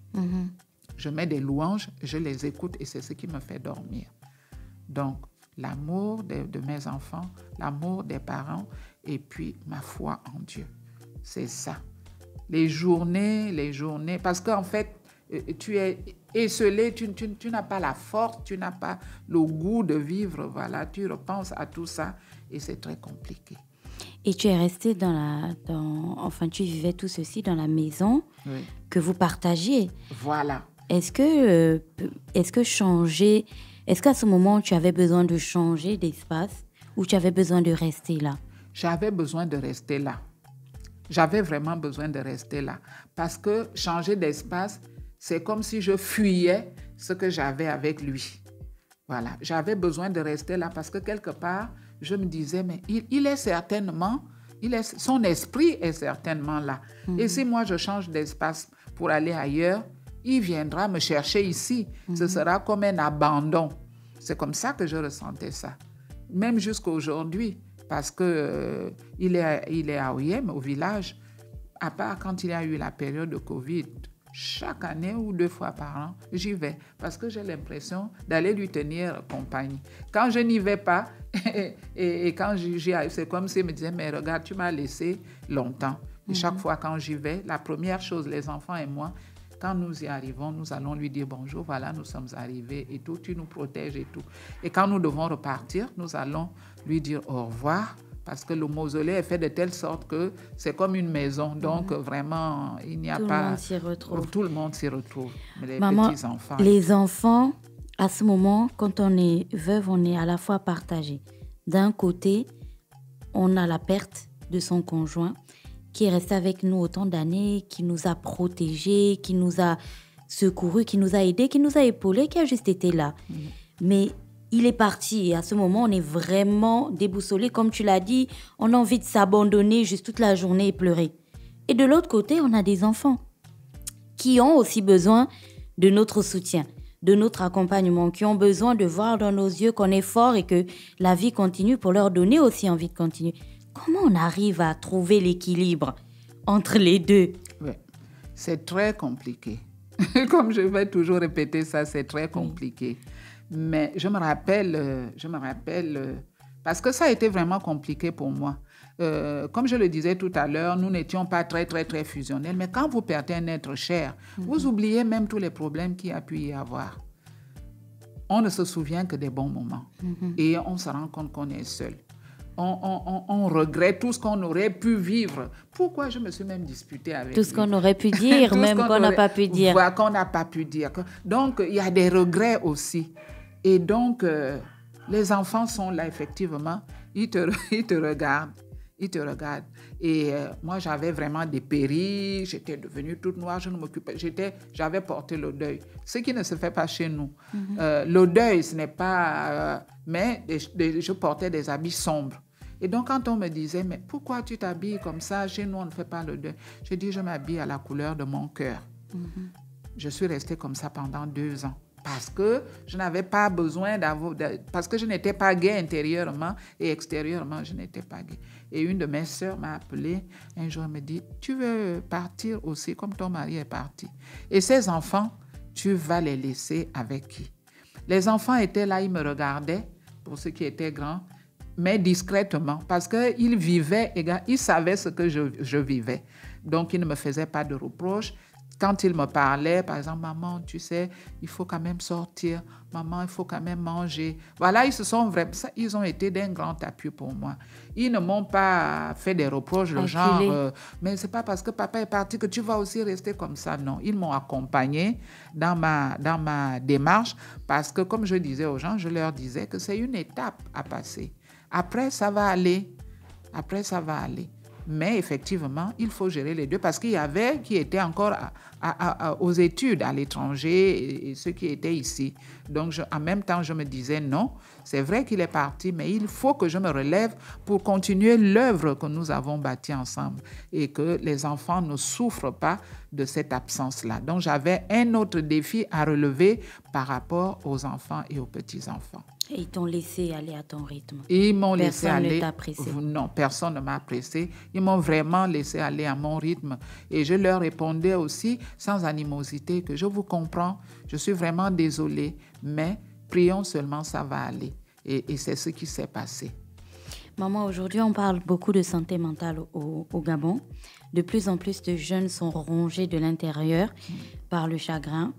Je mets des louanges, je les écoute et c'est ce qui me fait dormir. Donc, l'amour de mes enfants, l'amour des parents et puis ma foi en Dieu. C'est ça. Les journées, parce qu'en fait, tu es esselé, tu n'as pas la force, tu n'as pas le goût de vivre, voilà, tu repenses à tout ça et c'est très compliqué. Et tu es resté tu vivais tout ceci dans la maison que vous partagiez. Voilà. Est-ce qu'à ce moment, tu avais besoin de changer d'espace ou tu avais besoin de rester là? J'avais besoin de rester là. J'avais vraiment besoin de rester là. Parce que changer d'espace, c'est comme si je fuyais ce que j'avais avec lui. Voilà. J'avais besoin de rester là parce que quelque part, je me disais, mais son esprit est certainement là. Et si moi, je change d'espace pour aller ailleurs, il viendra me chercher ici. Ce sera comme un abandon. C'est comme ça que je ressentais ça. Même jusqu'à aujourd'hui, parce que il est à OIM, au village, à part quand il y a eu la période de Covid. chaque année ou 2 fois par an, j'y vais parce que j'ai l'impression d'aller lui tenir compagnie. Quand je n'y vais pas et quand j'y arrive, c'est comme s'il me disait, mais regarde, tu m'as laissé longtemps. Et chaque fois quand j'y vais, la première chose, les enfants et moi, quand nous y arrivons, nous allons lui dire bonjour, voilà, nous sommes arrivés et tout, tu nous protèges et tout. Et quand nous devons repartir, nous allons lui dire au revoir, parce que le mausolée est fait de telle sorte que c'est comme une maison. Donc, vraiment, il n'y a pas... Tout le monde s'y retrouve. Les petits-enfants. Les enfants, à ce moment, quand on est veuve, on est à la fois partagé. D'un côté, on a la perte de son conjoint qui est resté avec nous autant d'années, qui nous a protégés, qui nous a secourus, qui nous a aidés, qui nous a épaulés, qui a juste été là. Mais il est parti et à ce moment, on est vraiment déboussolé. Comme tu l'as dit, on a envie de s'abandonner juste toute la journée et pleurer. Et de l'autre côté, on a des enfants qui ont aussi besoin de notre soutien, de notre accompagnement, qui ont besoin de voir dans nos yeux qu'on est fort et que la vie continue pour leur donner aussi envie de continuer. Comment on arrive à trouver l'équilibre entre les deux? Oui, c'est très compliqué. Comme je vais toujours répéter ça, c'est très compliqué. Mais je me rappelle, parce que ça a été vraiment compliqué pour moi. Comme je le disais tout à l'heure, nous n'étions pas très, très, très fusionnels. Mais quand vous perdez un être cher, vous oubliez même tous les problèmes qu'il y a pu y avoir. On ne se souvient que des bons moments. Et on se rend compte qu'on est seul. On regrette tout ce qu'on aurait pu vivre. Pourquoi je me suis même disputée avec lui? Tout ce qu'on aurait pu dire, même qu'on n'a pas pu dire. Voilà, qu'on n'a pas pu dire. Donc, il y a des regrets aussi. Et donc, les enfants sont là, effectivement. Ils te regardent. Ils te regardent. Et moi, j'avais vraiment dépéri. J'étais devenue toute noire. Je ne m'occupais. J'avais porté le deuil. Ce qui ne se fait pas chez nous. Le deuil, ce n'est pas... mais je portais des habits sombres. Et donc, quand on me disait, mais pourquoi tu t'habilles comme ça? Chez nous, on ne fait pas le deuil. Je dis, je m'habille à la couleur de mon cœur. Je suis restée comme ça pendant 2 ans. Parce que je n'avais pas besoin parce que je n'étais pas gaie intérieurement et extérieurement, je n'étais pas gaie. Et une de mes sœurs m'a appelée un jour, elle me dit, tu veux partir aussi comme ton mari est parti? Et ces enfants, tu vas les laisser avec qui? Les enfants étaient là, ils me regardaient, pour ceux qui étaient grands, mais discrètement, parce qu'ils vivaient, ils savaient ce que je vivais. Donc, ils ne me faisaient pas de reproches. Quand ils me parlaient, par exemple, maman, tu sais, il faut quand même sortir. Maman, il faut quand même manger. Voilà, ils ont été d'un grand appui pour moi. Ils ne m'ont pas fait des reproches de genre, mais c'est pas parce que papa est parti que tu vas aussi rester comme ça. Non, ils m'ont accompagné dans ma démarche parce que, comme je disais aux gens, je leur disais que c'est une étape à passer. Après, ça va aller. Mais effectivement, il faut gérer les deux parce qu'il y avait qui étaient encore aux études à l'étranger et ceux qui étaient ici. Donc, en même temps, je me disais non, c'est vrai qu'il est parti, mais il faut que je me relève pour continuer l'œuvre que nous avons bâtie ensemble et que les enfants ne souffrent pas de cette absence-là. Donc, j'avais un autre défi à relever par rapport aux enfants et aux petits-enfants. Et ils t'ont laissé aller à ton rythme. Ils m'ont laissé aller. Personne ne t'a pressé. Non, personne ne m'a pressé. Ils m'ont vraiment laissé aller à mon rythme. Et je leur répondais aussi sans animosité que je vous comprends, je suis vraiment désolée, mais prions seulement, ça va aller. Et c'est ce qui s'est passé. Maman, aujourd'hui, on parle beaucoup de santé mentale au Gabon. De plus en plus de jeunes sont rongés de l'intérieur par le chagrin.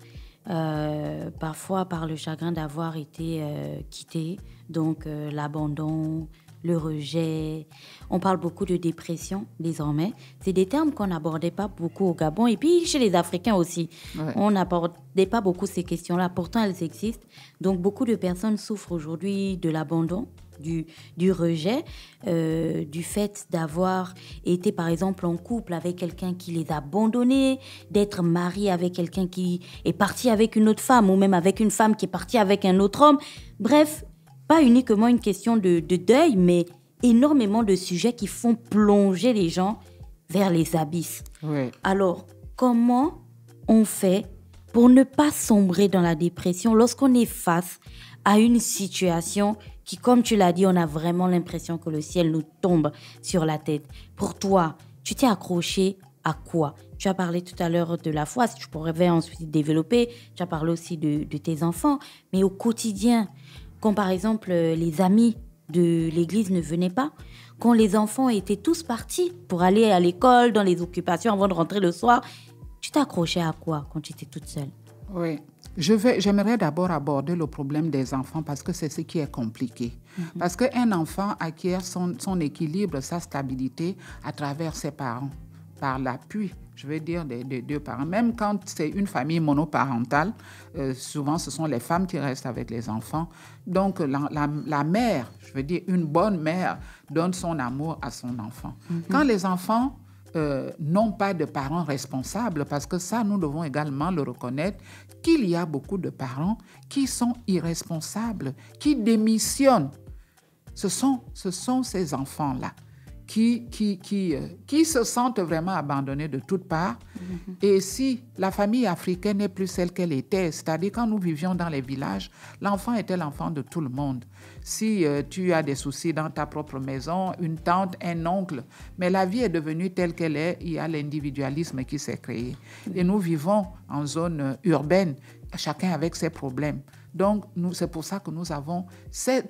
Parfois par le chagrin d'avoir été quitté, donc l'abandon, le rejet. On parle beaucoup de dépression désormais. C'est des termes qu'on n'abordait pas beaucoup au Gabon et puis chez les Africains aussi. Ouais. On n'abordait pas beaucoup ces questions-là. Pourtant, elles existent. Donc, beaucoup de personnes souffrent aujourd'hui de l'abandon, du rejet, du fait d'avoir été, par exemple, en couple avec quelqu'un qui les a abandonnés, d'être marié avec quelqu'un qui est parti avec une autre femme ou même avec une femme qui est partie avec un autre homme. Bref, pas uniquement une question de deuil, mais énormément de sujets qui font plonger les gens vers les abysses. Oui. Alors, comment on fait pour ne pas sombrer dans la dépression lorsqu'on est face à une situation qui, comme tu l'as dit, on a vraiment l'impression que le ciel nous tombe sur la tête? Pour toi, tu t'es accroché à quoi? Tu as parlé tout à l'heure de la foi, si tu pourrais ensuite développer. Tu as parlé aussi de tes enfants. Mais au quotidien, quand par exemple les amis de l'église ne venaient pas, quand les enfants étaient tous partis pour aller à l'école, dans les occupations avant de rentrer le soir, tu t'accrochais à quoi quand tu étais toute seule? Oui, j'aimerais d'abord aborder le problème des enfants parce que c'est ce qui est compliqué. Parce qu'un enfant acquiert son équilibre, sa stabilité à travers ses parents, par l'appui, je veux dire, des deux parents. Même quand c'est une famille monoparentale, souvent ce sont les femmes qui restent avec les enfants. Donc la mère, je veux dire une bonne mère, donne son amour à son enfant. Quand les enfants n'ont pas de parents responsables, parce que ça, nous devons également le reconnaître, qu'il y a beaucoup de parents qui sont irresponsables, qui démissionnent. Ce sont ces enfants-là qui se sentent vraiment abandonnés de toutes parts. Et si la famille africaine n'est plus celle qu'elle était, c'est-à-dire quand nous vivions dans les villages, l'enfant était l'enfant de tout le monde. Si tu as des soucis dans ta propre maison, une tante, un oncle, mais la vie est devenue telle qu'elle est, il y a l'individualisme qui s'est créé. Et nous vivons en zone urbaine, chacun avec ses problèmes. Donc, c'est pour ça que nous avons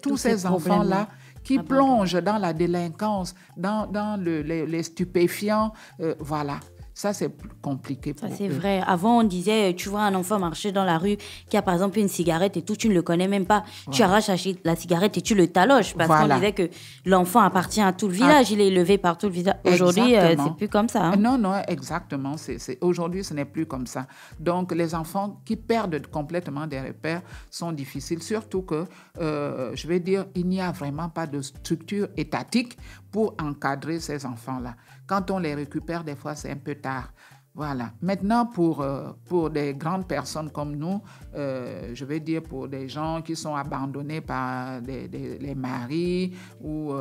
tous ces enfants-là qui plongent dans la délinquance, dans les stupéfiants. Voilà. Ça, c'est plus compliqué pour eux. Ça, c'est vrai. Avant, on disait, tu vois un enfant marcher dans la rue qui a par exemple une cigarette et tout, tu ne le connais même pas. Voilà. Tu arraches la cigarette et tu le taloches parce qu'on disait que l'enfant appartient à tout le village. Il est élevé par tout le village. Aujourd'hui, c'est plus comme ça. Hein? Non, exactement. Aujourd'hui, ce n'est plus comme ça. Donc, les enfants qui perdent complètement des repères sont difficiles. Surtout que, je vais dire, il n'y a vraiment pas de structure étatique pour encadrer ces enfants-là. Quand on les récupère, des fois, c'est un peu tard. Voilà. Maintenant, pour des grandes personnes comme nous, je vais dire pour des gens qui sont abandonnés par les maris ou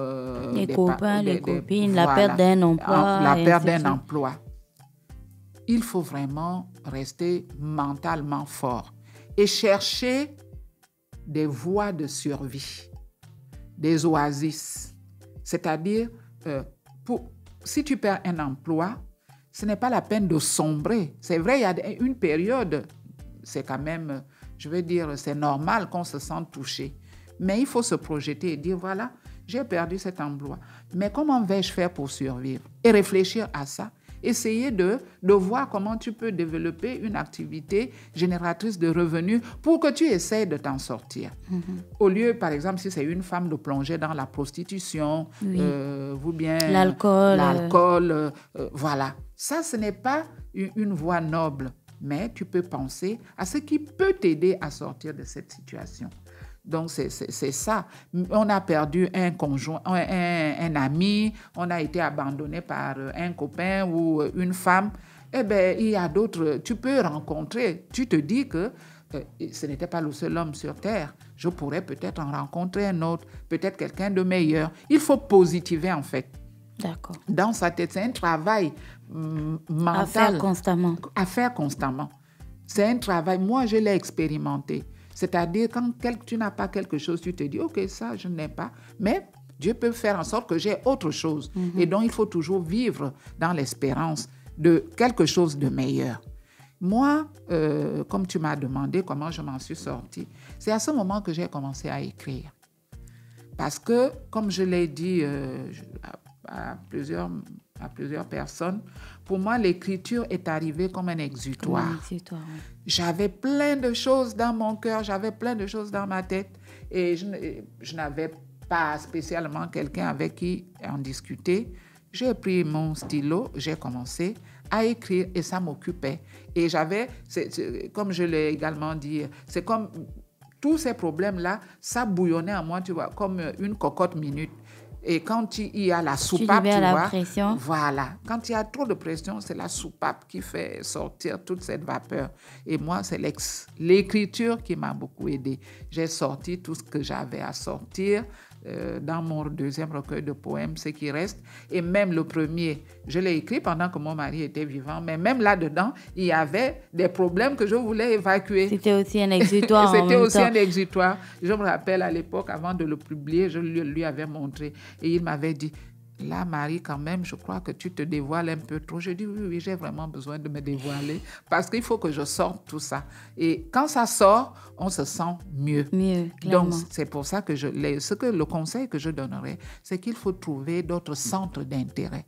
les copains, les copines, la perte d'un emploi. La perte d'un emploi. Il faut vraiment rester mentalement fort et chercher des voies de survie, des oasis. C'est-à-dire, si tu perds un emploi, ce n'est pas la peine de sombrer. C'est vrai, il y a une période, c'est quand même, je veux dire, c'est normal qu'on se sente touché. Mais il faut se projeter et dire, voilà, j'ai perdu cet emploi. Mais comment vais-je faire pour survivre? Et réfléchir à ça. Essayer de voir comment tu peux développer une activité génératrice de revenus pour que tu essaies de t'en sortir. Au lieu, par exemple, si c'est une femme, de plonger dans la prostitution, ou bien l'alcool, voilà. Ça, ce n'est pas une voie noble, mais tu peux penser à ce qui peut t'aider à sortir de cette situation. Donc, c'est ça. On a perdu un conjoint, un ami, on a été abandonné par un copain ou une femme. Eh bien, il y a d'autres, tu peux rencontrer. Tu te dis que ce n'était pas le seul homme sur Terre. Je pourrais peut-être en rencontrer un autre, peut-être quelqu'un de meilleur. Il faut positiver, en fait. D'accord. Dans sa tête, c'est un travail mental. À faire constamment. C'est un travail, moi, je l'ai expérimenté. C'est-à-dire, quand tu n'as pas quelque chose, tu te dis, OK, ça, je n'ai pas. Mais Dieu peut faire en sorte que j'ai autre chose. Et donc, il faut toujours vivre dans l'espérance de quelque chose de meilleur. Moi, comme tu m'as demandé comment je m'en suis sortie, c'est à ce moment que j'ai commencé à écrire. Parce que, comme je l'ai dit à plusieurs personnes, pour moi, l'écriture est arrivée comme un exutoire. Oui. J'avais plein de choses dans mon cœur, j'avais plein de choses dans ma tête et je n'avais pas spécialement quelqu'un avec qui en discuter. J'ai pris mon stylo, j'ai commencé à écrire et ça m'occupait. Et comme je l'ai également dit, c'est comme tous ces problèmes-là, ça bouillonnait en moi, tu vois, comme une cocotte minute. Et quand il y a la soupape, tu vois, pression. Voilà. Quand il y a trop de pression, c'est la soupape qui fait sortir toute cette vapeur. Et moi, c'est l'écriture qui m'a beaucoup aidée. J'ai sorti tout ce que j'avais à sortir dans mon deuxième recueil de poèmes, ce qui reste. Et même le premier, je l'ai écrit pendant que mon mari était vivant. Mais même là-dedans, il y avait des problèmes que je voulais évacuer. C'était aussi un exutoire. C'était aussi un exutoire. Je me rappelle à l'époque, avant de le publier, je lui avais montré. Et il m'avait dit, là, Marie, quand même, je crois que tu te dévoiles un peu trop. Je dis, oui, j'ai vraiment besoin de me dévoiler parce qu'il faut que je sorte tout ça. Et quand ça sort, on se sent mieux. Clairement. Donc, c'est pour ça que le conseil que je donnerais, c'est qu'il faut trouver d'autres centres d'intérêt.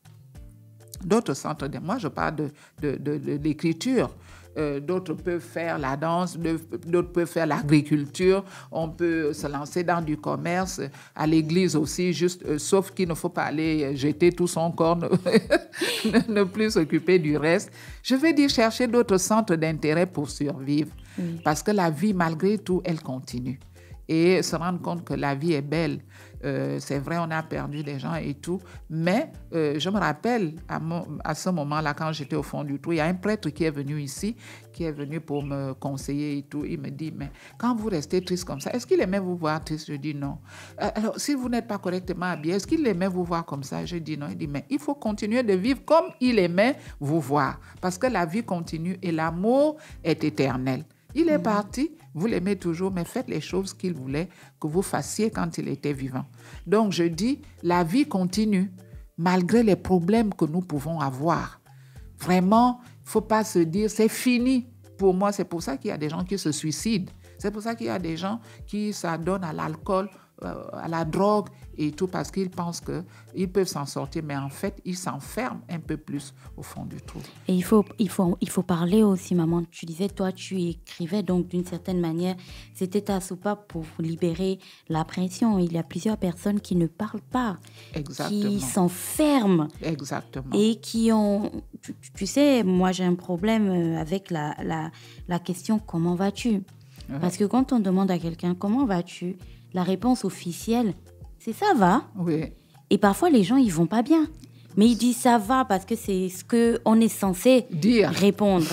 Moi, je parle de l'écriture. D'autres peuvent faire la danse, d'autres peuvent faire l'agriculture, on peut se lancer dans du commerce, à l'église aussi, sauf qu'il ne faut pas aller jeter tout son corps, ne plus s'occuper du reste. Je vais dire chercher d'autres centres d'intérêt pour survivre, parce que la vie, malgré tout, elle continue. Et se rendre compte que la vie est belle. C'est vrai, on a perdu des gens et tout, mais je me rappelle à ce moment-là, quand j'étais au fond du trou, il y a un prêtre qui est venu ici, qui est venu pour me conseiller et tout. Il me dit, mais quand vous restez triste comme ça, est-ce qu'il aimait vous voir triste? Je dis non. Alors, si vous n'êtes pas correctement habillé, est-ce qu'il aimait vous voir comme ça? Je dis non. Il dit, mais il faut continuer de vivre comme il aimait vous voir, parce que la vie continue et l'amour est éternel. Il est parti, vous l'aimez toujours, mais faites les choses qu'il voulait que vous fassiez quand il était vivant. Donc, je dis, la vie continue, malgré les problèmes que nous pouvons avoir. Vraiment, il ne faut pas se dire, c'est fini. Pour moi, c'est pour ça qu'il y a des gens qui se suicident. C'est pour ça qu'il y a des gens qui s'adonnent à l'alcool, à la drogue et tout, parce qu'ils pensent qu'ils peuvent s'en sortir, mais en fait, ils s'enferment un peu plus au fond du trou. Et il faut parler aussi, maman. Tu disais, toi, tu écrivais, donc d'une certaine manière, c'était ta soupape pour libérer la pression. Il y a plusieurs personnes qui ne parlent pas, qui s'enferment. Exactement. Et qui ont... Tu sais, moi, j'ai un problème avec la question « Comment vas-tu ?» Parce que quand on demande à quelqu'un « Comment vas-tu ?» La réponse officielle, c'est « ça va ». Oui. Et parfois, les gens, ils vont pas bien. Mais ils disent « ça va » parce que c'est ce qu'on est censé répondre.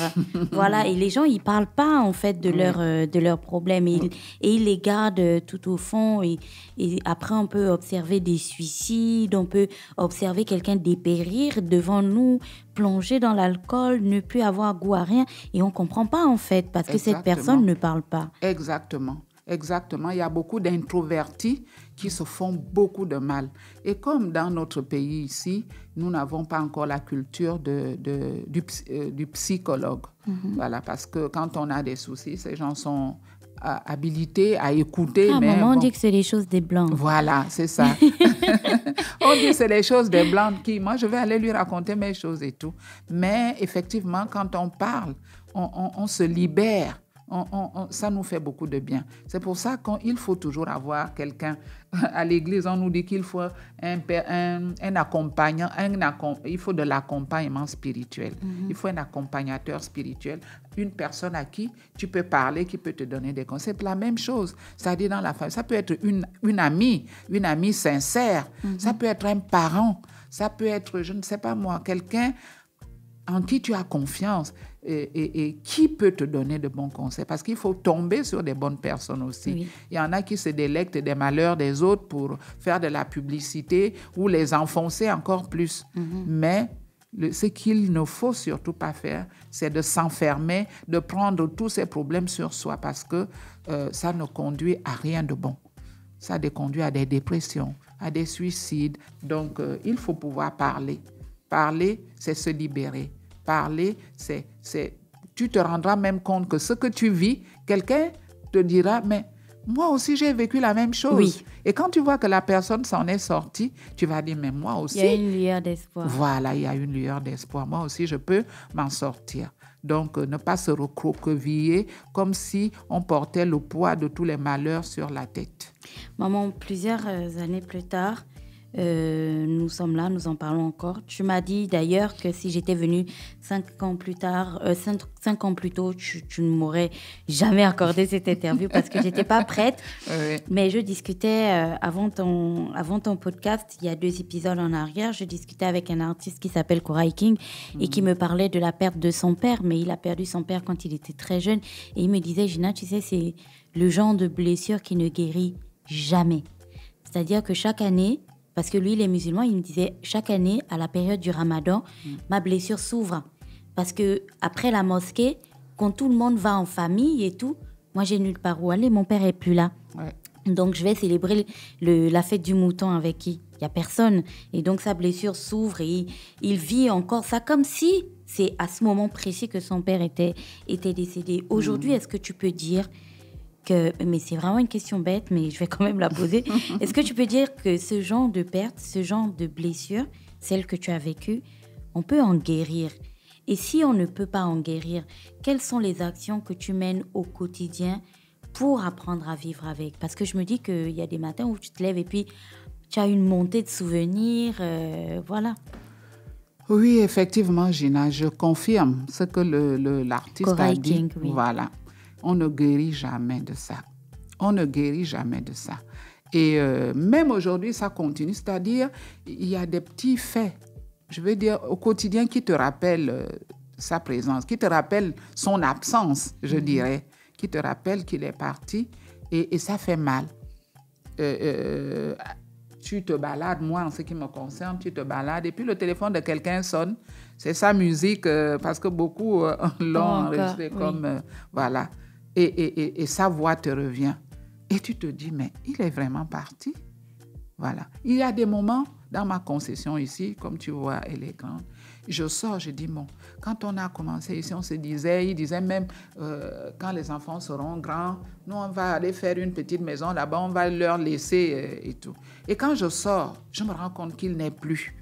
Voilà, et les gens, ils parlent pas, en fait, de leurs problèmes. Et ils les gardent tout au fond. Et après, on peut observer des suicides, on peut observer quelqu'un dépérir devant nous, plonger dans l'alcool, ne plus avoir goût à rien. Et on comprend pas, en fait, parce que cette personne ne parle pas. Exactement. Il y a beaucoup d'introvertis qui se font beaucoup de mal. Et comme dans notre pays ici, nous n'avons pas encore la culture du psychologue. Voilà, parce que quand on a des soucis, ces gens sont habilités à écouter. On dit que c'est les choses des Blancs. Voilà, c'est ça. On dit que c'est les choses des Blancs moi, je vais aller lui raconter mes choses et tout. Mais effectivement, quand on parle, on se libère. Ça nous fait beaucoup de bien. C'est pour ça qu'il faut toujours avoir quelqu'un. À l'église, on nous dit qu'il faut un accompagnant, il faut de l'accompagnement spirituel. Il faut un accompagnateur spirituel, une personne à qui tu peux parler, qui peut te donner des conseils. C'est la même chose, c'est-à-dire dans la famille. Ça peut être une amie sincère. Ça peut être un parent. Ça peut être, je ne sais pas moi, quelqu'un en qui tu as confiance et qui peut te donner de bons conseils. Parce qu'il faut tomber sur des bonnes personnes aussi. Oui. Il y en a qui se délectent des malheurs des autres pour faire de la publicité ou les enfoncer encore plus. Mais ce qu'il ne faut surtout pas faire, c'est de s'enfermer, de prendre tous ces problèmes sur soi parce que ça ne conduit à rien de bon. Ça conduit à des dépressions, à des suicides. Donc, il faut pouvoir parler. Parler, c'est se libérer. Parler, tu te rendras même compte que ce que tu vis, quelqu'un te dira, mais moi aussi j'ai vécu la même chose. Oui. Et quand tu vois que la personne s'en est sortie, tu vas dire, mais moi aussi. Il y a une lueur d'espoir. Voilà, il y a une lueur d'espoir. Moi aussi, je peux m'en sortir. Donc, ne pas se recroqueviller comme si on portait le poids de tous les malheurs sur la tête. Maman, plusieurs années plus tard, nous sommes là, nous en parlons encore. Tu m'as dit d'ailleurs que si j'étais venue 5 ans plus tôt, tu ne m'aurais jamais accordé cette interview parce que j'étais pas prête. Oui. Mais je discutais avant ton podcast, il y a 2 épisodes en arrière, je discutais avec un artiste qui s'appelle Koray King et qui me parlait de la perte de son père, mais il a perdu son père quand il était très jeune. Et il me disait, Gina, tu sais, c'est le genre de blessure qui ne guérit jamais. C'est-à-dire que chaque année, parce que lui, il est musulman, il me disait, chaque année, à la période du Ramadan, ma blessure s'ouvre. Parce que après la mosquée, quand tout le monde va en famille et tout, moi, j'ai nulle part où aller, mon père est plus là. Ouais. Donc, je vais célébrer la fête du mouton avec qui? Il n'y a personne. Et donc, sa blessure s'ouvre et il vit encore ça comme si c'est à ce moment précis que son père était décédé. Aujourd'hui, est-ce que tu peux dire que... Mais c'est vraiment une question bête, mais je vais quand même la poser. Est-ce que tu peux dire que ce genre de perte, ce genre de blessure, celle que tu as vécue, on peut en guérir? Et si on ne peut pas en guérir, quelles sont les actions que tu mènes au quotidien pour apprendre à vivre avec? Parce que je me dis qu'il y a des matins où tu te lèves et puis tu as une montée de souvenirs, voilà. Oui, effectivement, Gina, je confirme ce que l'artiste Koray a dit. King, oui. Voilà, on ne guérit jamais de ça. On ne guérit jamais de ça. Et même aujourd'hui, ça continue. C'est-à-dire, il y a des petits faits, je veux dire, au quotidien qui te rappellent sa présence, qui te rappellent son absence, je dirais, qui te rappellent qu'il est parti. Et ça fait mal. Tu te balades, moi en ce qui me concerne, tu te balades et puis le téléphone de quelqu'un sonne. C'est sa musique parce que beaucoup l'ont enregistré comme... voilà. Et sa voix te revient. Et tu te dis, mais il est vraiment parti? Voilà. Il y a des moments dans ma concession ici, comme tu vois, elle est grande. Je sors, je dis, bon, quand on a commencé ici, il disait même, quand les enfants seront grands, nous, on va aller faire une petite maison là-bas, on va leur laisser et tout. Et quand je sors, je me rends compte qu'il n'est plus.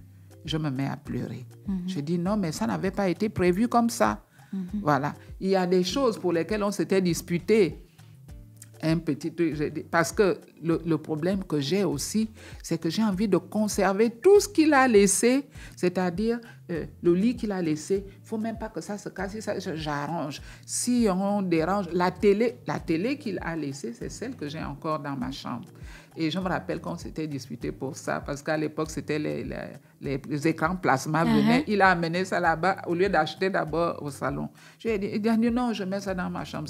Je me mets à pleurer. Je dis, non, mais ça n'avait pas été prévu comme ça. Voilà. Il y a des choses pour lesquelles on s'était disputé. Un petit truc, parce que le problème que j'ai aussi, c'est que j'ai envie de conserver tout ce qu'il a laissé, c'est-à-dire le lit qu'il a laissé. Il ne faut même pas que ça se casse, j'arrange. Si on dérange, la télé qu'il a laissée, c'est celle que j'ai encore dans ma chambre. Et je me rappelle qu'on s'était disputé pour ça, parce qu'à l'époque, c'était les écrans plasma venaient. Il a amené ça là-bas au lieu d'acheter d'abord au salon. Il a dit non, je mets ça dans ma chambre.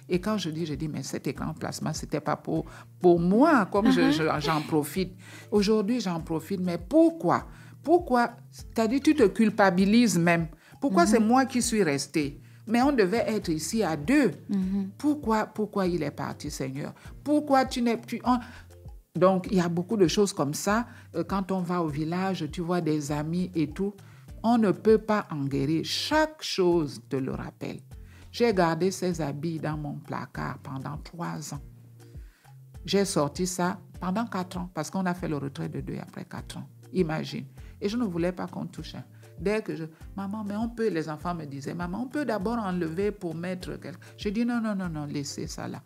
Et quand je dis, mais cet écran plasma, ce n'était pas pour moi, comme j'en profite. Aujourd'hui, j'en profite, mais pourquoi? C'est-à-dire, tu te culpabilises même. Pourquoi c'est moi qui suis restée? Mais on devait être ici à deux. Pourquoi il est parti, Seigneur? Pourquoi tu n'es plus... Donc, il y a beaucoup de choses comme ça. Quand on va au village, tu vois des amis et tout. On ne peut pas en guérir. Chaque chose te le rappelle. J'ai gardé ces habits dans mon placard pendant 3 ans. J'ai sorti ça pendant 4 ans parce qu'on a fait le retrait de deuil après 4 ans. Imagine. Et je ne voulais pas qu'on touche. Dès que maman, mais on peut, les enfants me disaient, maman, on peut d'abord enlever pour mettre quelque... Je dis non, laissez ça là.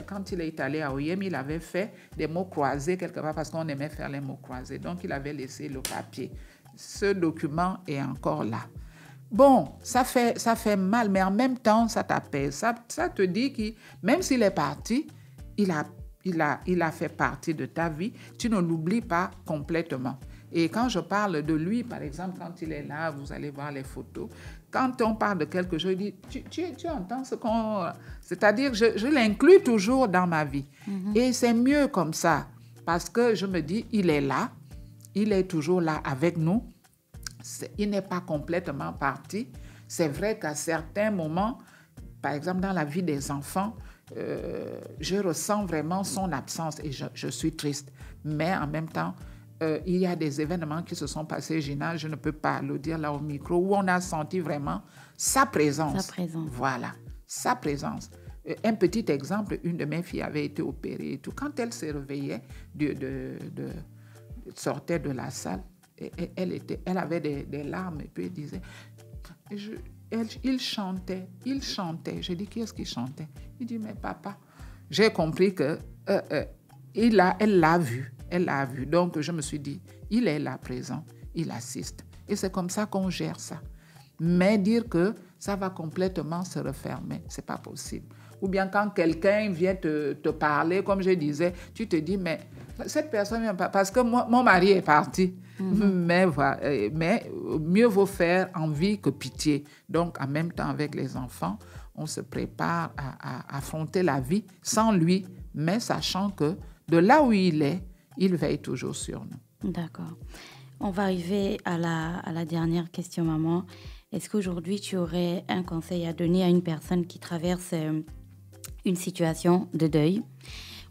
Quand il est allé à OIM, il avait fait des mots croisés quelque part parce qu'on aimait faire les mots croisés. Donc, il avait laissé le papier. Ce document est encore là. Bon, ça fait mal, mais en même temps, ça t'apaise. Ça te dit que même s'il est parti, il a fait partie de ta vie. Tu ne l'oublies pas complètement. Et quand je parle de lui, par exemple, quand il est là, vous allez voir les photos. Quand on parle de quelque chose, je dis, tu entends ce qu'on... C'est-à-dire, je l'inclus toujours dans ma vie. Et c'est mieux comme ça, parce que je me dis, il est là, il est toujours là avec nous. Il n'est pas complètement parti. C'est vrai qu'à certains moments, par exemple, dans la vie des enfants, je ressens vraiment son absence et je suis triste. Mais en même temps, il y a des événements qui se sont passés, Gina, je ne peux pas le dire là au micro, où on a senti vraiment sa présence. Sa présence. Voilà, sa présence. Un petit exemple, une de mes filles avait été opérée et tout. Quand elle se réveillait, sortait de la salle, elle avait des larmes et puis elle disait... Il chantait. Je dis, qui est-ce qui chantait? Il dit, mais papa. J'ai compris que elle l'a vu. Donc, je me suis dit, il est là présent, il assiste. Et c'est comme ça qu'on gère ça. Mais dire que ça va complètement se refermer, ce n'est pas possible. Ou bien quand quelqu'un vient te parler, comme je disais, tu te dis, mais cette personne vient pas, parce que mon mari est parti. Mais mieux vaut faire envie que pitié. Donc, en même temps, avec les enfants, on se prépare à affronter la vie sans lui, mais sachant que de là où il est, il veille toujours sur nous. D'accord. On va arriver à la dernière question, maman. Est-ce qu'aujourd'hui, tu aurais un conseil à donner à une personne qui traverse une situation de deuil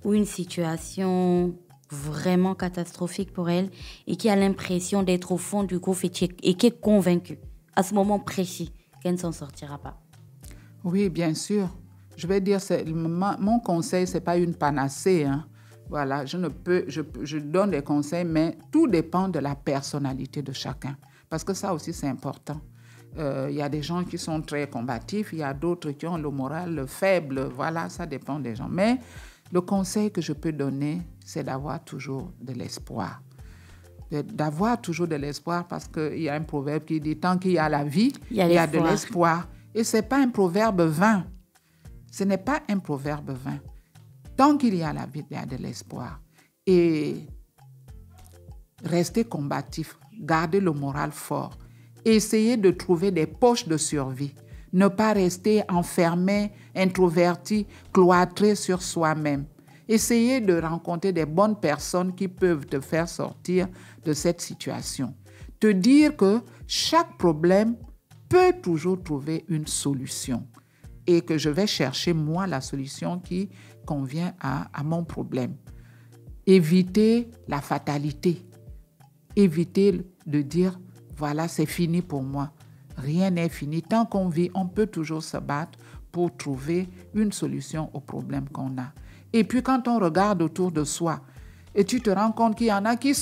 ou une situation vraiment catastrophique pour elle et qui a l'impression d'être au fond du gouffre et qui est convaincue, à ce moment précis, qu'elle ne s'en sortira pas? Oui, bien sûr. Je vais dire, mon conseil, ce n'est pas une panacée, hein. Voilà, je donne des conseils, mais tout dépend de la personnalité de chacun. Parce que ça aussi, c'est important. Il y a des gens qui sont très combatifs, il y a d'autres qui ont le moral faible. Voilà, ça dépend des gens. Mais le conseil que je peux donner, c'est d'avoir toujours de l'espoir. D'avoir toujours de l'espoir parce qu'il y a un proverbe qui dit « Tant qu'il y a la vie, il y a de l'espoir ». Et ce n'est pas un proverbe vain. Ce n'est pas un proverbe vain. Tant qu'il y a la vie, il y a de l'espoir. Et rester combatif, garder le moral fort, essayer de trouver des poches de survie, ne pas rester enfermé, introverti, cloîtré sur soi-même. Essayer de rencontrer des bonnes personnes qui peuvent te faire sortir de cette situation. Te dire que chaque problème peut toujours trouver une solution et que je vais chercher, moi, la solution qui convient à mon problème. Éviter la fatalité. Éviter de dire, voilà, c'est fini pour moi. Rien n'est fini. Tant qu'on vit, on peut toujours se battre pour trouver une solution au problème qu'on a. Et puis, quand on regarde autour de soi, et tu te rends compte qu'il y en a qui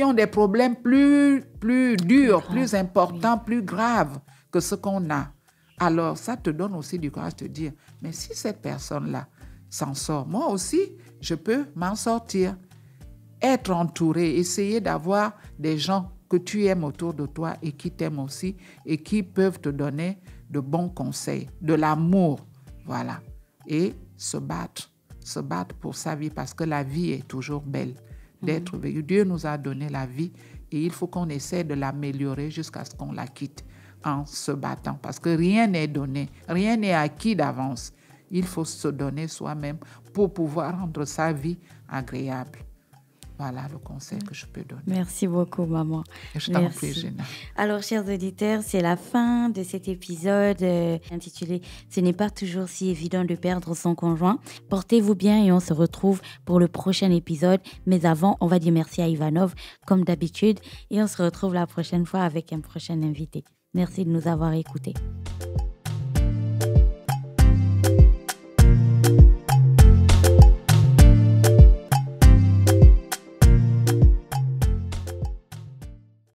ont des problèmes plus durs, plus importants, plus graves que ce qu'on a. Alors, ça te donne aussi du courage de te dire, mais si cette personne-là s'en sort, moi aussi, je peux m'en sortir. Être entouré, essayer d'avoir des gens que tu aimes autour de toi et qui t'aiment aussi et qui peuvent te donner de bons conseils, de l'amour, voilà. Et se battre pour sa vie parce que la vie est toujours belle d'être vécue. Dieu nous a donné la vie et il faut qu'on essaie de l'améliorer jusqu'à ce qu'on la quitte en se battant parce que rien n'est donné, rien n'est acquis d'avance. Il faut se donner soi-même pour pouvoir rendre sa vie agréable. Voilà le conseil que je peux donner. Merci beaucoup, maman. Je t'en prie, Gina. Alors, chers auditeurs, c'est la fin de cet épisode intitulé « Ce n'est pas toujours si évident de perdre son conjoint ». Portez-vous bien et on se retrouve pour le prochain épisode. Mais avant, on va dire merci à Ivanov, comme d'habitude. Et on se retrouve la prochaine fois avec un prochain invité. Merci de nous avoir écoutés.